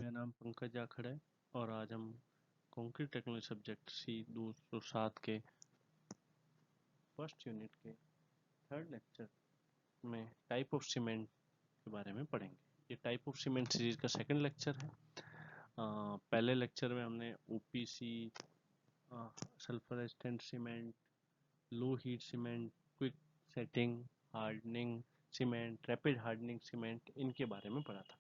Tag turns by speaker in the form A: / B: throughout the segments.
A: मेरा नाम पंकज जाखड़ है और आज हम कंक्रीट टेक्नोलॉजी सब्जेक्ट सी 207 के फर्स्ट यूनिट के थर्ड लेक्चर में टाइप ऑफ सीमेंट के बारे में पढ़ेंगे। ये टाइप ऑफ सीमेंट सीरीज का सेकंड लेक्चर है। पहले लेक्चर में हमने OPC, sulphur resistant cement, low heat cement, quick setting, hardening cement, rapid hardening cement, इनके बारे में पढ़ा था।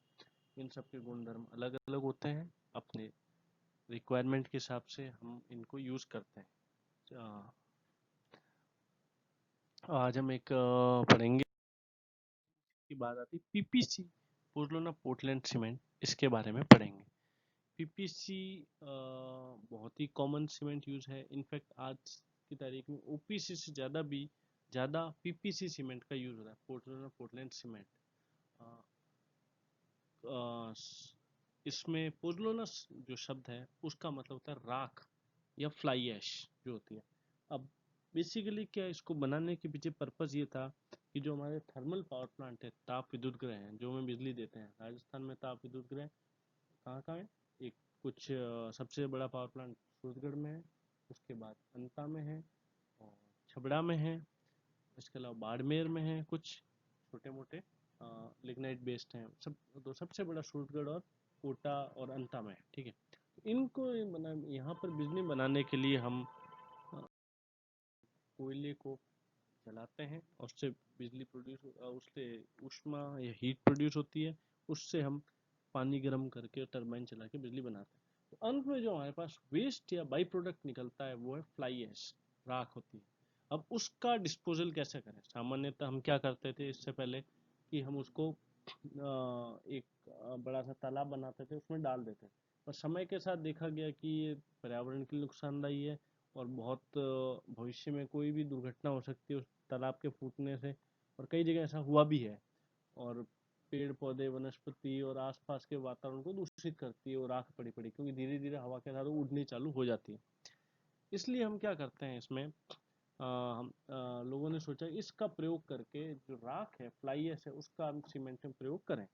A: इन सब के गुणधर्म अलग अलग होते हैं, अपने रिक्वायरमेंट के हिसाब से हम इनको यूज़ करते हैं। आज हम एक पढ़ेंगे की बात आती है पीपीसी, पोर्टलैंड पोर्टलैंड सीमेंट, इसके बारे में पढ़ेंगे। पीपीसी बहुत ही कॉमन सीमेंट यूज है। इनफैक्ट आज की तारीख में ओपीसी से ज़्यादा पीपीसी सीमेंट का यूज हो रहा है, पोर्टलैंड सीमेंट। इसमें पोर्टलैंड जो शब्द है उसका मतलब होता है राख या फ्लाई ऐश जो होती है। अब बेसिकली क्या इसको बनाने के पीछे पर्पस ये था कि जो हमारे थर्मल पावर प्लांट है, ताप विद्युत गृह हैं जो हमें बिजली देते हैं, राजस्थान में ताप विद्युत गृह कहाँ कहाँ है? एक कुछ सबसे बड़ा पावर प्लांट सूरतगढ़ में है, उसके बाद अंता में है और छबड़ा में है, इसके अलावा बाड़मेर में है, कुछ छोटे मोटे लिग्नाइट बेस्ड हैं। तो सबसे बड़ा सूरतगढ़ और कोटा और अंता में है। ठीक है, इनको यहाँ पर बिजली बनाने के लिए हम कोयले को जलाते हैं और उससे बिजली प्रोड्यूस, उससे ऊष्मा या हीट प्रोड्यूस होती है। उससे हम पानी गर्म करके टरबाइन चला के बिजली बनाते हैं। तो अंत में जो हमारे पास वेस्ट या बाई प्रोडक्ट निकलता है वो है फ्लाई ऐश, राख होती है। अब उसका डिस्पोजल कैसे करें? सामान्यतः हम क्या करते थे इससे पहले कि हम उसको एक बड़ा सा तालाब बनाते थे, उसमें डाल देते थे। पर समय के साथ देखा गया कि ये पर्यावरण के लिए नुकसानदायी है और बहुत भविष्य में कोई भी दुर्घटना हो सकती है उस तालाब के फूटने से, और कई जगह ऐसा हुआ भी है। और पेड़ पौधे, वनस्पति और आसपास के वातावरण को दूषित करती है और राख पड़ी पड़ी, क्योंकि धीरे धीरे हवा के साथ उड़नी चालू हो जाती है। इसलिए हम क्या करते हैं इसमें, हम लोगों ने सोचा इसका प्रयोग करके जो राख है, फ्लाई ऐश है, उसका हम सीमेंट में प्रयोग करें।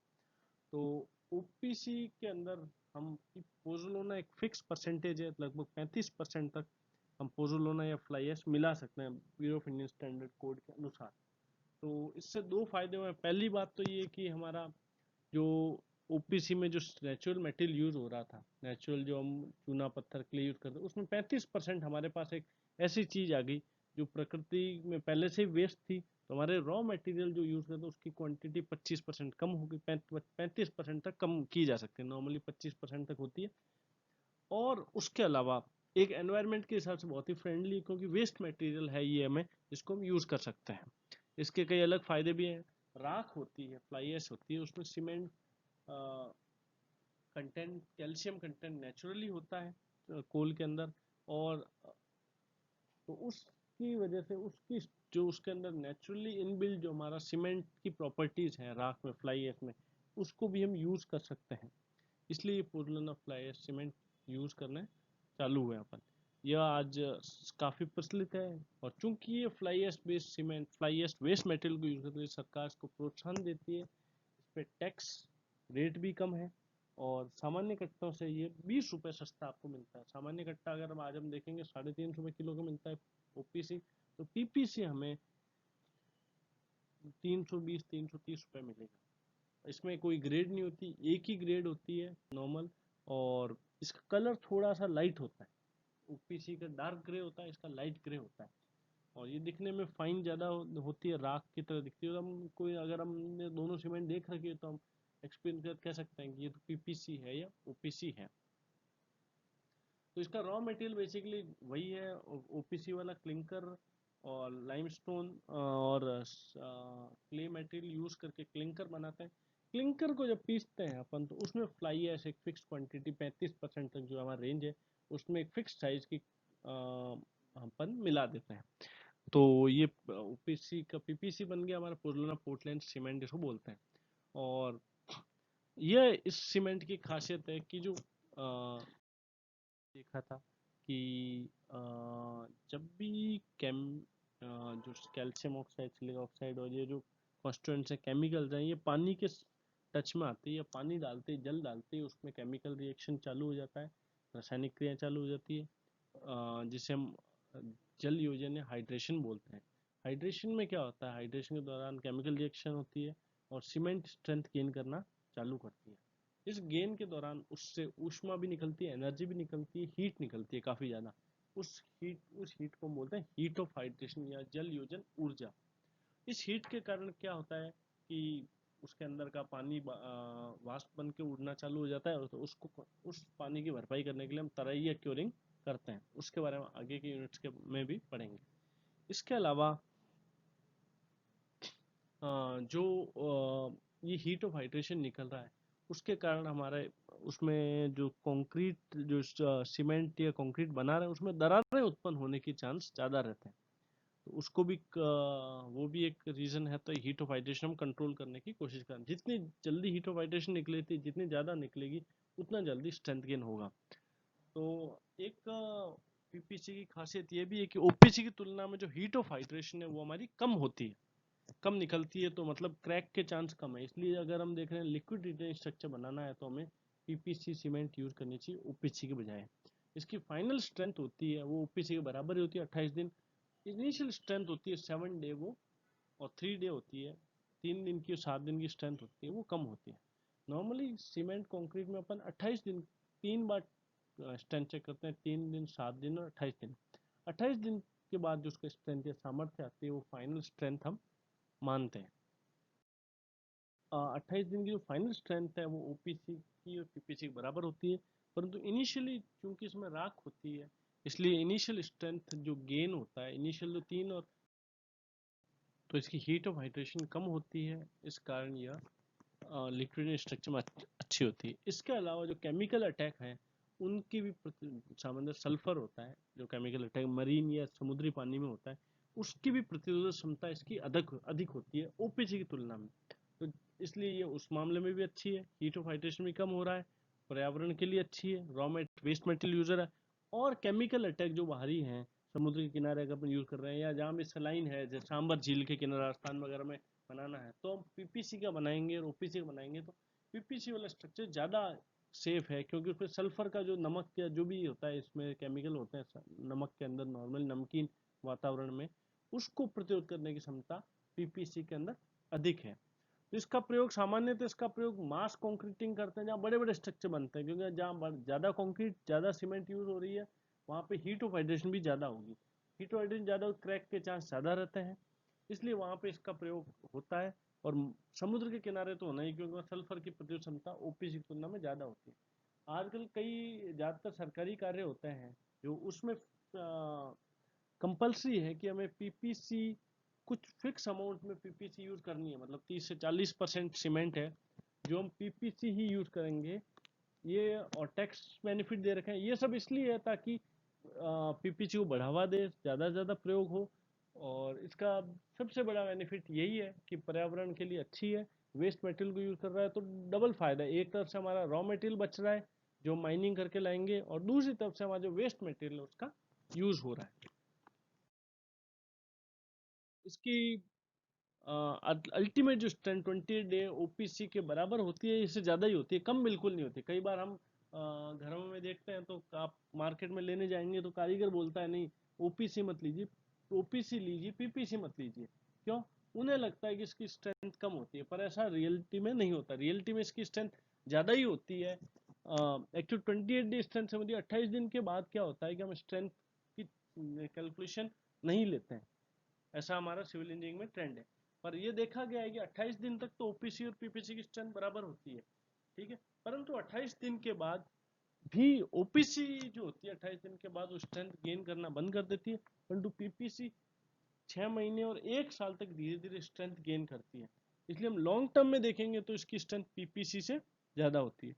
A: तो ओपीसी के अंदर हम पोज़ोलाना एक फिक्स परसेंटेज है, लगभग 35% तक हम पोज़ोलाना या फ्लाई ऐश मिला सकते हैं bureau of Indian standard code के अनुसार। तो इससे दो फायदे हुए। पहली बात तो ये कि हमारा जो ओपीसी में जो नेचुरल मटेरियल यूज हो रहा था, नेचुरल जो हम चूना पत्थर के लिए यूज करते हैं, उसमें 35% हमारे पास एक ऐसी चीज आ गई जो प्रकृति में पहले से ही वेस्ट थी। तो हमारे रॉ मटेरियल जो यूज करते हैं उसकी क्वांटिटी 25% कम होगी, 35% तक कम की जा सकती है। नॉर्मली 25% तक होती है। और उसके अलावा एक एनवायरनमेंट के हिसाब से बहुत ही फ्रेंडली, क्योंकि वेस्ट मटेरियल है ये, हमें इसको हम यूज कर सकते हैं। इसके कई अलग फायदे भी हैं। राख होती है, फ्लाई ऐश होती है, उसमें cement content, calcium content naturally होता है कोल के अंदर। और तो उसकी वजह से उसकी जो उसके अंदर नेचुरली इनबिल्ट जो हमारा सीमेंट की प्रॉपर्टीज हैं राख में, फ्लाई ऐश में, उसको भी हम यूज कर सकते हैं। इसलिए Portland of fly ash cement use करने चालू हुए अपन। यह आज काफी प्रचलित है। और चूंकि ये fly ash based cement, fly ash waste material को यूज करते हैं, सरकार इसको प्रोत्साहन देती है। इस पे टैक्स रेट भी कम है और सामान्य कट्टों से ये 20 रुपए सस्ता आपको मिलता है। सामान्य कट्टा अगर हम आज हम देखेंगे 350 रुपए किलो का मिलता है ओपीसी, तो पीपीसी हमें 320-330 रुपए मिलेगा। इसमें कोई ग्रेड नहीं होती, एक ही ग्रेड होती है, नॉर्मल। और इसका कलर थोड़ा सा लाइट होता है। ओपीसी का डार्क ग्रे होता है, इसका लाइट ग्रे होता है। और ये दिखने में फाइन ज़्यादा होती है, राख की तरह दिखती है। और हम कोई अगर हमने दोनों सीमेंट देख रखी है तो हम एक्सप्लेन कर कह सकते हैं कि ये तो पीपीसी है या ओपीसी है। तो इसका रॉ मटेरियल बेसिकली वही है, ओपीसी वाला क्लिंकर और लाइमस्टोन और क्ले मटेरियल यूज करके क्लिंकर बनाते हैं। क्लिंकर को जब पीसते हैं अपन तो उसमें फ्लाई ऐश एक फिक्स क्वांटिटी 35% तक जो हमारा रेंज है, उसमें एक फिक्स साइज की अपन मिला देते हैं। तो ये ओपीसी का पीपीसी बन गया हमारा पोर्टलैंड सीमेंट, इसको बोलते हैं। और यह इस सीमेंट की खासियत है कि जो देखा था कि जब भी जो कैल्शियम ऑक्साइड, सिलिकॉन ऑक्साइड और ये जो कॉन्स्टिट्यूएंट्स हैं, केमिकल्स हैं, ये पानी के टच में आते ही या पानी डालते ही, जल डालते ही उसमें केमिकल रिएक्शन चालू हो जाता है, रासायनिक क्रिया चालू हो जाती है, जिसे हम जल योजन या हाइड्रेशन बोलते हैं। हाइड्रेशन में क्या होता है, हाइड्रेशन के दौरान केमिकल रिएक्शन होती है और सीमेंट स्ट्रेंथ गेन करना चालू करती है। इस गेन के दौरान उससे ऊष्मा भी निकलती है, एनर्जी भी निकलती है, हीट निकलती है काफ़ी ज़्यादा। उस हीट को हम बोलते हैं हीट ऑफ हाइड्रेशन या जल योजन ऊर्जा। इस हीट के कारण क्या होता है कि उसके अंदर का पानी वाष्प बन के उड़ना चालू हो जाता है और तो उसको उस पानी की भरपाई करने के लिए हम तराई या क्योरिंग करते हैं। उसके बारे में आगे के यूनिट्स के में भी पढ़ेंगे। इसके अलावा जो ये हीट ऑफ हाइड्रेशन निकल रहा है उसके कारण हमारे उसमें जो कंक्रीट जो सीमेंट या कंक्रीट बना रहे हैं उसमें दरारें उत्पन्न होने की चांस ज़्यादा रहते हैं। तो उसको भी वो भी एक रीज़न है। तो हीट ऑफ हाइड्रेशन हम कंट्रोल करने की कोशिश करें। जितनी जल्दी हीट ऑफ हाइड्रेशन निकलेगी, जितनी ज़्यादा निकलेगी उतना जल्दी स्ट्रेंथ गेन होगा। तो एक पीपीसी की खासियत ये भी है कि ओपीसी की तुलना में जो हीट ऑफ हाइड्रेशन है वो हमारी कम होती है, कम निकलती है, तो मतलब क्रैक के चांस कम है। इसलिए अगर हम देख रहे हैं लिक्विड रिटेन स्ट्रक्चर बनाना है तो हमें पीपीसी सीमेंट यूज करनी चाहिए ओपीसी के बजाय। इसकी फाइनल स्ट्रेंथ होती है वो ओपीसी के बराबर ही होती है 28 दिन। इनिशियल स्ट्रेंथ होती है 7 डे वो, और 3 डे होती है, 3 दिन की और 7 दिन की स्ट्रेंथ होती है वो कम होती है। नॉर्मली सीमेंट कंक्रीट में अपन 28 दिन 3 बार स्ट्रेंथ चेक करते हैं, 3 दिन, 7 दिन और 28 दिन। 28 दिन के बाद जो उसका स्ट्रेंथ या सामर्थ्य आती है वो फाइनल स्ट्रेंथ हम मानते हैं। 28 दिन की जो फाइनल स्ट्रेंथ है वो ओपीसी की और पीपीसी के बराबर होती है। परंतु इनिशियली चूंकि इसमें राख होती है इसलिए इनिशियल स्ट्रेंथ जो गेन होता है इनिशियल जो 3 और तो इसकी हीट ऑफ हाइड्रेशन कम होती है। इस कारण यह लिक्विड स्ट्रक्चर में अच्छी होती है। इसके अलावा जो केमिकल अटैक हैं उनकी भी सामान्य सल्फर होता है जो केमिकल अटैक मरीन या समुद्री पानी में होता है, उसकी भी प्रतिरोधक क्षमता इसकी अधिक अधिक होती है ओपीसी की तुलना में। तो इसलिए ये उस मामले में भी अच्छी है, हीट ऑफ हाइड्रेशन भी कम हो रहा है, पर्यावरण के लिए अच्छी है, वेस्ट मटेरियल यूजर है। और केमिकल अटैक जो बाहरी हैं समुद्र के किनारे अगर अपन यूज कर रहे हैं या जहाँ भी सलाइन है जैसे सांबर झील के किनारे राजस्थान वगैरह में बनाना है तो हम पीपीसी का बनाएंगे और ओपीसी का बनाएंगे तो पीपीसी वाला स्ट्रक्चर ज़्यादा सेफ है, क्योंकि उसमें सल्फर का जो नमक या जो भी होता है इसमें केमिकल होते हैं नमक के अंदर नॉर्मल नमकीन वातावरण में उसको प्रतिरोध करने की क्षमता पीपीसी के अंदर अधिक है। तो इसका प्रयोग सामान्यतः इसका प्रयोग मास कंक्रीटिंग करते हैं जहाँ बड़े बड़े स्ट्रक्चर बनते हैं, क्योंकि जहाँ ज़्यादा कंक्रीट ज़्यादा सीमेंट यूज हो रही है वहाँ पे हीट ऑफ हाइड्रेशन भी ज़्यादा होगी, हीट ऑफ हाइड्रेशन ज़्यादा क्रैक के चांस ज़्यादा रहते हैं, इसलिए वहाँ पे इसका प्रयोग होता है। और समुद्र के किनारे तो होना ही, क्योंकि सल्फर की प्रतिरोध क्षमता ओपीसी की तुलना में ज़्यादा होती है। आजकल कई ज़्यादातर सरकारी कार्य होते हैं जो उसमें कंपलसरी है कि हमें पीपीसी कुछ फिक्स अमाउंट में पीपीसी यूज करनी है, मतलब 30 से 40% सीमेंट है जो हम पीपीसी ही यूज करेंगे। ये और टैक्स बेनिफिट दे रखे हैं, ये सब इसलिए है ताकि पीपीसी को बढ़ावा दे, ज़्यादा से ज़्यादा प्रयोग हो। और इसका सबसे बड़ा बेनिफिट यही है कि पर्यावरण के लिए अच्छी है, वेस्ट मटेरियल को यूज़ कर रहा है तो डबल फायदा है। एक तरफ से हमारा रॉ मटेरियल बच रहा है जो माइनिंग करके लाएंगे, और दूसरी तरफ से हमारा जो वेस्ट मटेरियल है उसका यूज़ हो रहा है। इसकी अल्टीमेट जो स्ट्रेंथ 20 डे ओपीसी के बराबर होती है, इससे ज़्यादा ही होती है, कम बिल्कुल नहीं होती। कई बार हम घरों में देखते हैं तो आप मार्केट में लेने जाएंगे तो कारीगर बोलता है नहीं ओपीसी मत लीजिए, ओपीसी लीजिए, पीपीसी मत लीजिए। क्यों? उन्हें लगता है कि इसकी स्ट्रेंथ कम होती है, पर ऐसा रियलिटी में नहीं होता। रियलिटी में इसकी स्ट्रेंथ ज़्यादा ही होती है। एक्चुअल 28 डे स्ट्रेंथ से मुझे 28 दिन के बाद क्या होता है कि हम स्ट्रेंथ की कैलकुलेशन नहीं लेते हैं, ऐसा हमारा सिविल इंजीनियरिंग में ट्रेंड है। पर ये देखा गया है कि 28 दिन तक तो ओपीसी और पीपीसी की स्ट्रेंथ बराबर होती है, ठीक है। परंतु 28 दिन के बाद भी ओपीसी जो होती है 28 दिन के बाद वो स्ट्रेंथ गेन करना बंद कर देती है, परंतु पीपीसी 6 महीने और 1 साल तक धीरे धीरे स्ट्रेंथ गेन करती है। इसलिए हम लॉन्ग टर्म में देखेंगे तो इसकी स्ट्रेंथ पीपीसी से ज़्यादा होती है।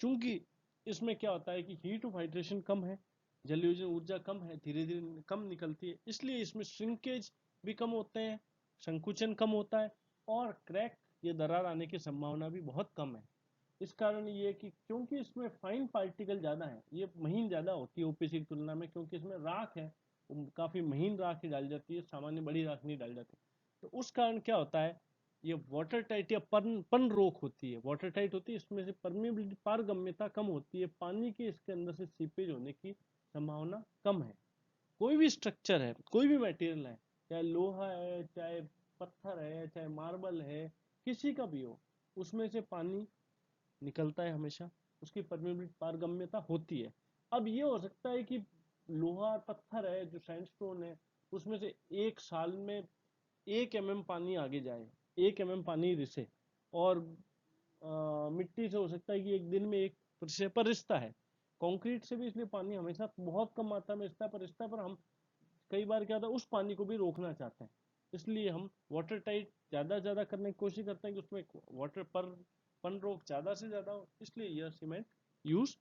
A: चूंकि इसमें क्या होता है कि हीट ऑफ हाइड्रेशन कम है, जलयोजन ऊर्जा कम है, धीरे धीरे कम निकलती है, इसलिए इसमें श्रिंकेज भी कम होते हैं, संकुचन कम होता है, और क्रैक या दरार आने की संभावना भी बहुत कम है। इस कारण ये कि क्योंकि इसमें फाइन पार्टिकल ज़्यादा है, ये महीन ज़्यादा होती है ओपीसी की तुलना में, क्योंकि इसमें राख है, काफ़ी महीन राख ही डाल जाती है, सामान्य बड़ी राख नहीं डाल जाती। तो उस कारण क्या होता है ये वाटर टाइट या पन रोक होती है, वाटर टाइट होती है, इसमें से परमेबिलिटी पारगम्यता कम होती है, पानी के इसके अंदर से सीपेज होने की संभावना कम है। कोई भी स्ट्रक्चर है, कोई भी मटेरियल है, चाहे लोहा है, चाहे पत्थर है, चाहे मार्बल है, किसी का भी हो, उसमें से पानी निकलता है हमेशा, उसकी परमेबिलिटी पारगम्यता होती है। अब ये हो सकता है कि लोहा पत्थर है जो सैंडस्टोन है, उसमें से 1 साल में 1 mm पानी आगे जाए, 1 mm पानी रिसे, और मिट्टी से हो सकता है कि एक दिन में 1 पर रिसता है। कंक्रीट से भी इसलिए पानी हमेशा बहुत कम मात्रा में रिसता है, पर हम कई बार क्या होता है उस पानी को भी रोकना चाहते हैं, इसलिए हम वाटर टाइट ज्यादा से ज्यादा करने की कोशिश करते हैं कि उसमें वाटर पर पन रोक ज्यादा से ज्यादा हो, इसलिए यह सीमेंट यूज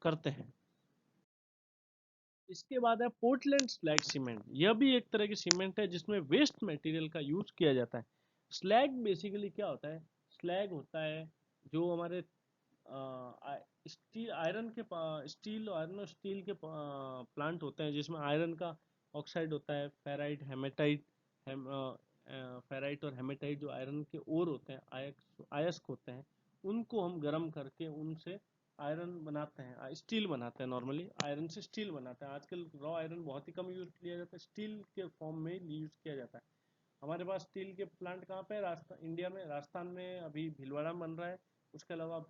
A: करते हैं। इसके बाद है पोर्टलैंड स्लैग सीमेंट। यह भी एक तरह की सीमेंट है जिसमें वेस्ट मटेरियल का यूज किया जाता है। स्लैग बेसिकली क्या होता है, स्लैग होता है जो हमारे स्टील आयरन के स्टील आयरन और स्टील के प्लांट होते हैं जिसमें आयरन का ऑक्साइड होता है, फेराइट हेमेटाइट, फेराइट और हेमेटाइट जो आयरन के ओर होते हैं, अयस्क होते हैं, उनको हम गर्म करके उनसे आयरन बनाते हैं, स्टील बनाते हैं। नॉर्मली आयरन से स्टील बनाते हैं। आजकल रॉ आयरन बहुत ही कम यूज किया जाता है, स्टील के फॉर्म में यूज किया जाता है। हमारे पास स्टील के प्लांट कहाँ पे है, राजस्थान, इंडिया में राजस्थान में अभी भीलवाड़ा में बन रहा है। उसके अलावा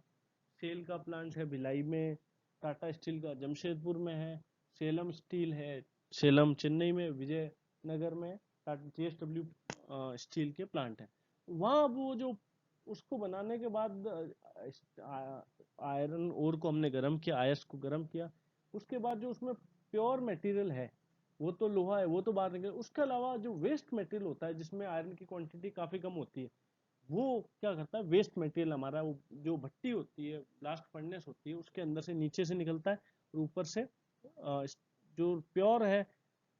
A: सेल का प्लांट है भिलाई में, टाटा स्टील का जमशेदपुर में है, सेलम स्टील है सेलम चेन्नई में, विजयनगर में JSW स्टील के प्लांट है। वहाँ वो जो उसको बनाने के बाद आयरन ओर को हमने गर्म किया, आयस को गर्म किया, उसके बाद जो उसमें प्योर मटेरियल है वो तो लोहा है, वो तो बात नहीं। उसके अलावा जो वेस्ट मटेरियल होता है जिसमें आयरन की क्वांटिटी काफी कम होती है, वो क्या करता है, वेस्ट मटेरियल हमारा वो जो भट्टी होती है, ब्लास्ट फर्नेस होती है, उसके अंदर से नीचे से निकलता है और ऊपर से जो प्योर है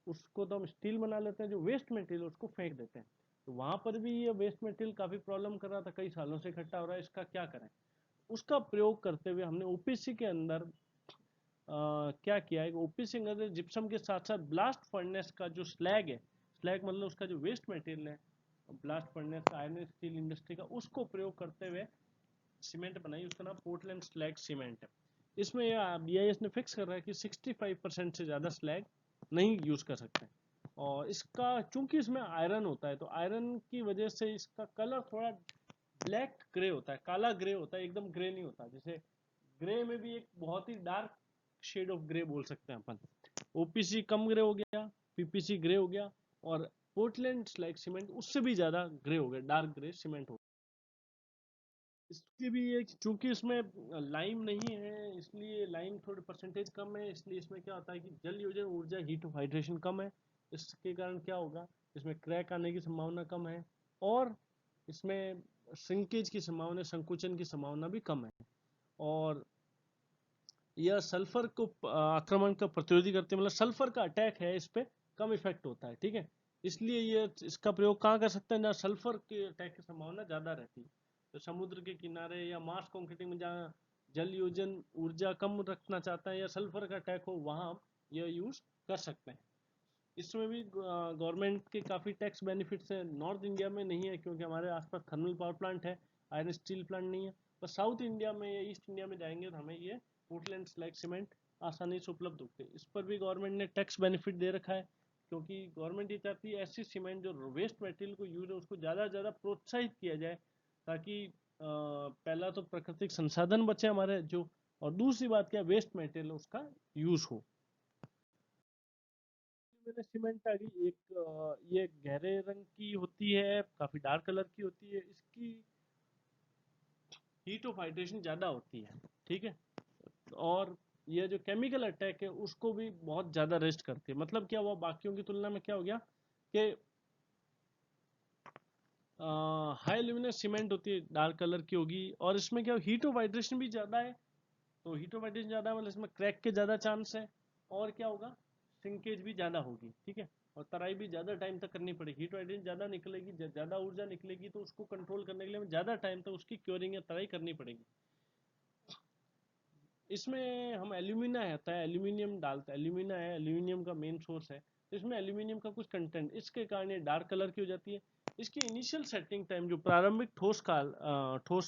A: उसको तो हम स्टील बना लेते हैं, जो वेस्ट मटेरियल उसको फेंक देते हैं। तो वहां पर भी ये वेस्ट मटेरियल काफी प्रॉब्लम कर रहा था, कई सालों से इकट्ठा हो रहा है, इसका क्या करें। उसका प्रयोग करते हुए हमने ओपीसी के अंदर क्या किया है, ओपीसी के अंदर जिप्सम के साथ साथ ब्लास्ट फर्नेस का जो स्लैग है, स्लैग मतलब उसका जो वेस्ट मटेरियल है, ब्लास्ट फर्नेस का, आयरन स्टील इंडस्ट्री का, उसको प्रयोग करते हुए सीमेंट बनाई, उसका नाम पोर्टलैंड स्लैग सीमेंट है। इसमें BIS ने फिक्स कर रहा है कि 65% से ज़्यादा स्लैग नहीं यूज कर सकते। और इसका चूंकि इसमें आयरन होता है तो आयरन की वजह से इसका कलर थोड़ा ब्लैक ग्रे होता है, काला ग्रे होता है, एकदम ग्रे नहीं होता। जैसे ग्रे में भी एक बहुत ही डार्क शेड ऑफ ग्रे बोल सकते हैं अपन। OPC कम ग्रे हो गया, PPC ग्रे हो गया, और पोर्टलैंड स्लैग सीमेंट उससे भी ज्यादा ग्रे हो गया, डार्क ग्रे सीमेंट हो गया। इसकी भी एक चूंकि इसमें लाइम नहीं है, इसलिए लाइम थोड़ी परसेंटेज कम है, इसलिए इसमें क्या होता है कि जल योजन ऊर्जा, हीट ऑफ हाइड्रेशन कम है। इसके कारण क्या होगा, इसमें क्रैक आने की संभावना कम है, और इसमें श्रिंकेज की संभावना, संकुचन की संभावना भी कम है। और यह सल्फर को आक्रमण का प्रतिरोधी करते हैं, मतलब सल्फर का अटैक है इस पे कम इफेक्ट होता है, ठीक है। इसलिए ये इसका प्रयोग कहाँ कर सकते हैं जहाँ सल्फर के अटैक की संभावना ज्यादा रहती है। तो समुद्र के किनारे या मार्स कंक्रीटिंग में जहाँ जल योजन ऊर्जा कम रखना चाहता है या सल्फर का अटैक हो, वहाँ हम यह यूज कर सकते हैं। इसमें भी गवर्नमेंट के काफी टैक्स बेनिफिट्स हैं। नॉर्थ इंडिया में नहीं है क्योंकि हमारे आसपास थर्मल पावर प्लांट है, आयरन स्टील प्लांट नहीं है। पर साउथ इंडिया में या ईस्ट इंडिया में जाएंगे तो हमें ये पोर्टलैंड स्लैग सीमेंट आसानी से उपलब्ध होते हैं। इस पर भी गवर्नमेंट ने टैक्स बेनिफिट दे रखा है, क्योंकि गवर्नमेंट ये चाहती है ऐसी सीमेंट जो वेस्ट मटेरियल को यूज है उसको ज़्यादा से ज़्यादा प्रोत्साहित किया जाए, ताकि पहला तो प्राकृतिक संसाधन बचे हमारे जो, और दूसरी बात क्या, वेस्ट मटेरियल उसका यूज हो। मैंने सीमेंट आ गई एक, ये गहरे रंग की होती है, काफी डार्क कलर की होती है, इसकी हीट ऑफ हाइड्रेशन ज्यादा होती है, ठीक है। और ये जो केमिकल अटैक है उसको भी बहुत ज्यादा रेस्ट करती है। मतलब क्या हुआ, बाकियों की तुलना में क्या हो गया कि हाई ल्यूमिनस सीमेंट होती है, डार्क कलर की होगी, और इसमें क्या हीट ऑफ हाइड्रेशन भी ज्यादा है। तो हीट ऑफ हाइड्रेशन ज्यादा है मतलब इसमें क्रैक के ज्यादा चांस है, और क्या होगा, श्रिंकेज भी ज्यादा होगी, ठीक है। और तराई भी ज्यादा टाइम तक करनी पड़ेगी, हीट हाइड्रेशन ज्यादा निकलेगी, ज्यादा ऊर्जा निकलेगी, तो उसको कंट्रोल करने के लिए हमें ज्यादा टाइम तक उसकी क्योरिंग या तराई करनी पड़ेगी। इसमें हम एल्यूमिना आता है, एल्यूमिनियम डालते हैं, एल्यूमिना है, एल्यूमिनियम का मेन सोर्स है, तो इसमें एल्यूमिनियम का कुछ कंटेंट, इसके कारण ये डार्क कलर की हो जाती है। इसकी इनिशियल सेटिंग टाइम जो प्रारंभिक ठोस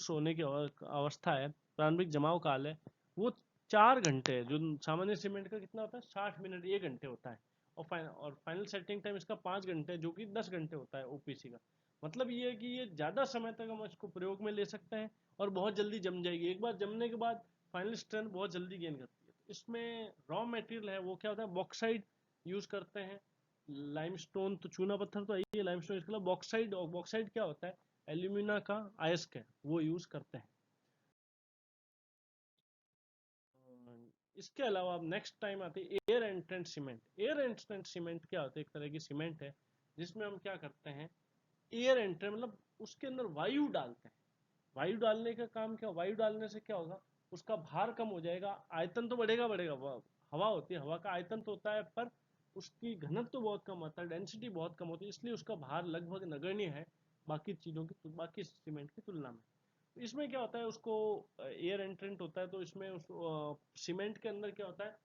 A: होने की अवस्था है, प्रारंभिक जमाव काल है, वो 4 घंटे है। जो सामान्य सीमेंट का कितना होता है, 60 मिनट 1 घंटे होता है। और फाइनल सेटिंग टाइम इसका 5 घंटे है, जो कि 10 घंटे होता है ओपीसी का। मतलब ये है कि ये ज़्यादा समय तक हम इसको प्रयोग में ले सकते हैं और बहुत जल्दी जम जाएगी। एक बार जमने के बाद फाइनल स्ट्रेंथ बहुत जल्दी गेन करती है। इसमें रॉ मटेरियल है वो क्या होता है, बॉक्साइड यूज करते हैं। लाइमस्टोन तो चूना पत्थर तो है, लाइमस्टोन इसके अलावा बॉक्साइड, और बॉक्साइड क्या होता है, एल्यूमिना का अयस्क है, वो यूज करते हैं। इसके अलावा अब नेक्स्ट टाइम आती है एयर एंट्रेंट सीमेंट। एयर एंट्रेंट सीमेंट क्या होता है, एक तरह की सीमेंट है जिसमें हम क्या करते हैं, एयर एंट्रेंट मतलब उसके अंदर वायु डालते हैं। वायु डालने का काम क्या, वायु डालने से क्या होगा, उसका भार कम हो जाएगा, आयतन तो बढ़ेगा बढ़ेगा, हवा होती है, हवा का आयतन तो होता है, पर उसकी घनत्व तो बहुत कम होता है, डेंसिटी बहुत कम होती है, इसलिए उसका भार लगभग नगण्य है बाकी चीज़ों की, बाकी सीमेंट की तुलना में। इसमें क्या होता है, उसको एयर एंट्रेंट होता है, तो इसमें उस सीमेंट के अंदर क्या होता है,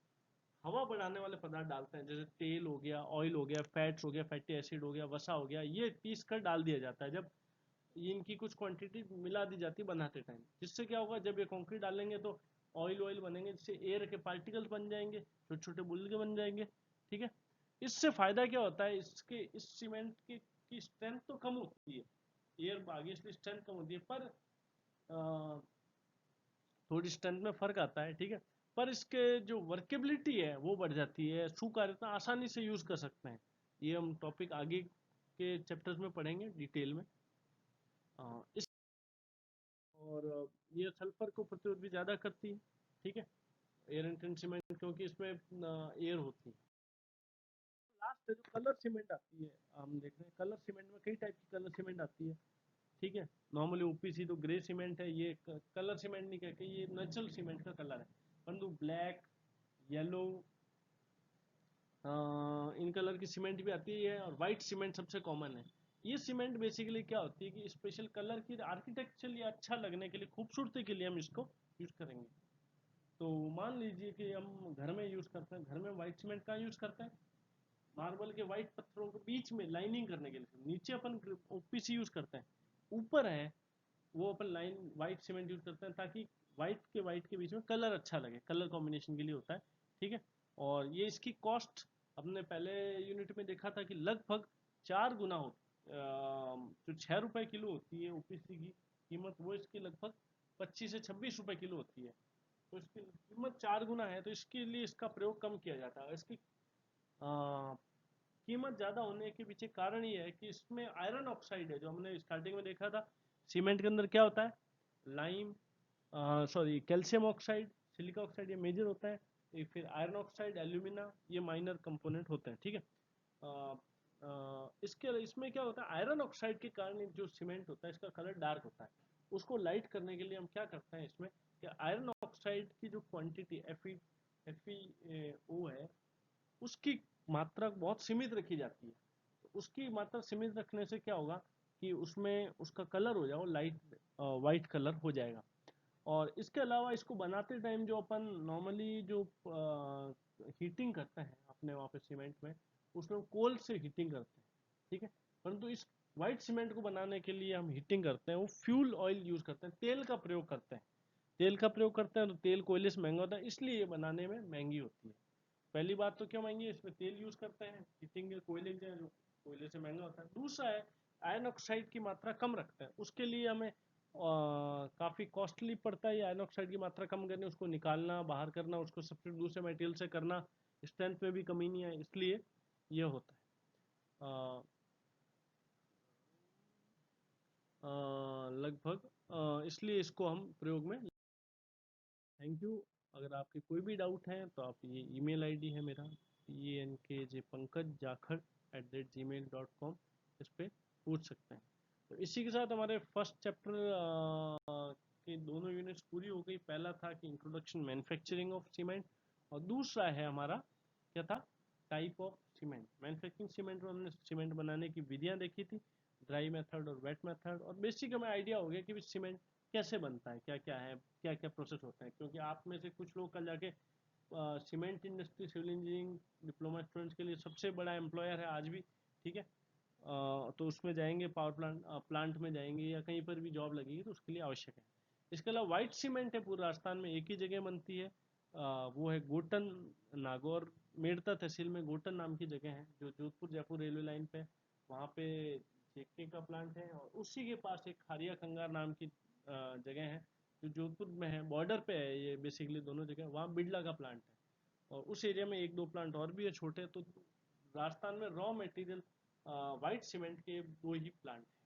A: हवा बढ़ाने वाले पदार्थ डालते हैं, जैसे तेल हो गया, ऑयल हो गया, फैट्स हो गया, फैटी एसिड हो गया, वसा हो गया, ये पीस कर डाल दिया जाता है। जब इनकी कुछ क्वांटिटी मिला दी जाती है बनाते टाइम, जिससे क्या होगा, जब ये कंक्रीट डालेंगे तो ऑयल ऑयल बनेंगे, जिससे एयर के पार्टिकल्स बन जाएंगे, छोटे छोटे बुलके बन जाएंगे। ठीक है, इससे फायदा क्या होता है, इसके इस सीमेंट की स्ट्रेंथ तो कम होती है, एयर आगे इसलिए स्ट्रेंथ कम होती है, पर थोड़ी स्ट्रेंथ में फर्क आता है। ठीक है, पर इसके जो वर्केबिलिटी है वो बढ़ जाती है, सुकार्यता आसानी से यूज कर सकते हैं। ये हम टॉपिक आगे के चैप्टर्स में पढ़ेंगे डिटेल में। इस और ये सल्फर को प्रतिरोध भी ज़्यादा करती है। ठीक है, एयर एंट्रेंट सीमेंट, क्योंकि इसमें एयर होती है। लास्ट जो कलर सीमेंट आती है, हम देख रहे हैं कलर सीमेंट में कई टाइप की कलर सीमेंट आती है। ठीक है, नॉर्मली ओपीसी तो ग्रे सीमेंट है, ये कलर सीमेंट नहीं कहते, ये नेचुरल सीमेंट का कलर है। परंतु ब्लैक, येलो, इन कलर की सीमेंट भी आती है, और वाइट सीमेंट सबसे कॉमन है। ये सीमेंट बेसिकली क्या होती है कि स्पेशल कलर की आर्किटेक्चरली अच्छा लगने के लिए, खूबसूरती के लिए हम इसको यूज करेंगे। तो मान लीजिए कि हम घर में यूज करते हैं, घर में व्हाइट सीमेंट का यूज करते हैं, मार्बल के व्हाइट पत्थरों के बीच में लाइनिंग करने के लिए। नीचे अपन ओपीसी यूज करते हैं, ऊपर है वो अपन लाइन व्हाइट सीमेंट यूज करते हैं, ताकि व्हाइट के बीच में कलर अच्छा लगे, कलर कॉम्बिनेशन के लिए होता है। ठीक है, और ये इसकी कॉस्ट हमने पहले यूनिट में देखा था कि लगभग 4 गुना हो, जो 6 रुपए किलो होती है ओपीसी की कीमत, वो इसकी लगभग 25 से 26 रुपए किलो होती है। तो इसकी कीमत 4 गुना है, तो इसके लिए इसका प्रयोग कम किया जाता है। इसकी कीमत ज़्यादा होने के पीछे कारण ये है कि इसमें आयरन ऑक्साइड है, जो हमने स्टार्टिंग में देखा था। सीमेंट के अंदर क्या होता है, lime, sorry calcium oxide, silica oxide, ये मेजर होता है। फिर आयरन ऑक्साइड, एल्यूमिना, ये माइनर कंपोनेंट होते हैं। ठीक है, इसके इसमें क्या होता है, आयरन ऑक्साइड के कारण जो सीमेंट होता है इसका कलर डार्क होता है। उसको लाइट करने के लिए हम क्या करते हैं इसमें, कि आयरन ऑक्साइड की जो क्वांटिटी FeO है, उसकी मात्रा बहुत सीमित रखी जाती है। तो उसकी मात्रा सीमित रखने से क्या होगा कि उसमें उसका कलर हो जाएगा लाइट वाइट कलर हो जाएगा। और इसके अलावा इसको बनाते टाइम जो अपन नॉर्मली जो हीटिंग करते हैं अपने वहाँ पे सीमेंट में, उसमें कोल से हीटिंग करते हैं। ठीक है, परंतु इस वाइट सीमेंट को बनाने के लिए हम हीटिंग करते हैं, वो फ्यूल ऑयल यूज करते हैं, तेल का प्रयोग करते हैं। तेल का प्रयोग करते हैं तो तेल कोयले से महंगा होता है, इसलिए ये बनाने में महंगी होती है। पहली बात तो क्यों महंगी है, इसमें तेल यूज करते हैं, हीटिंग के कोयले जो कोयले से महंगा होता है। दूसरा है, आयरन ऑक्साइड की मात्रा कम रखते हैं, उसके लिए हमें काफ़ी कॉस्टली पड़ता है आयरन ऑक्साइड की मात्रा कम करने, उसको निकालना, बाहर करना, उसको सब्सिट्यूट दूसरे मटेरियल से करना, स्ट्रेंथ में भी कमी नहीं है, इसलिए ये होता है। लगभग इसलिए इसको हम प्रयोग में। Thank you. अगर आपके कोई भी डाउट है तो आप, ये ईमेल आईडी है मेरा, PNKJPankaj@gmail.com, इस पे पूछ सकते हैं। तो इसी के साथ हमारे फर्स्ट चैप्टर की दोनों यूनिट्स पूरी हो गई। पहला था कि इंट्रोडक्शन मैन्युफैक्चरिंग ऑफ सीमेंट, और दूसरा है हमारा क्या था, type of cement. Manufacturing cement में हमने सीमेंट बनाने की विधियाँ देखी थी, ड्राई मेथड और वेट मेथड, और बेसिक हमें आइडिया हो गया कि सीमेंट कैसे बनता है, क्या क्या है, क्या क्या प्रोसेस होता है। क्योंकि आप में से कुछ लोग कल जाके cement industry civil engineering diploma students के लिए सबसे बड़ा एम्प्लॉयर है आज भी। ठीक है, तो उसमें जाएंगे, पावर प्लांट में जाएंगे या कहीं पर भी जॉब लगेगी तो उसके लिए आवश्यक है। इसके अलावा वाइट सीमेंट है पूरे राजस्थान में एक ही जगह बनती है, वो है गोटन, नागौर मेड़ता तहसील में गोटन नाम की जगह है जो जोधपुर जयपुर रेलवे लाइन पे, वहाँ पे जेके का प्लांट है। और उसी के पास एक खारिया खंगार नाम की जगह है जो जोधपुर में है, बॉर्डर पे है ये बेसिकली दोनों जगह, वहाँ बिरला का प्लांट है। और उस एरिया में एक दो प्लांट और भी है छोटे। तो राजस्थान में रॉ मटेरियल वाइट सीमेंट के दो ही प्लांट हैं।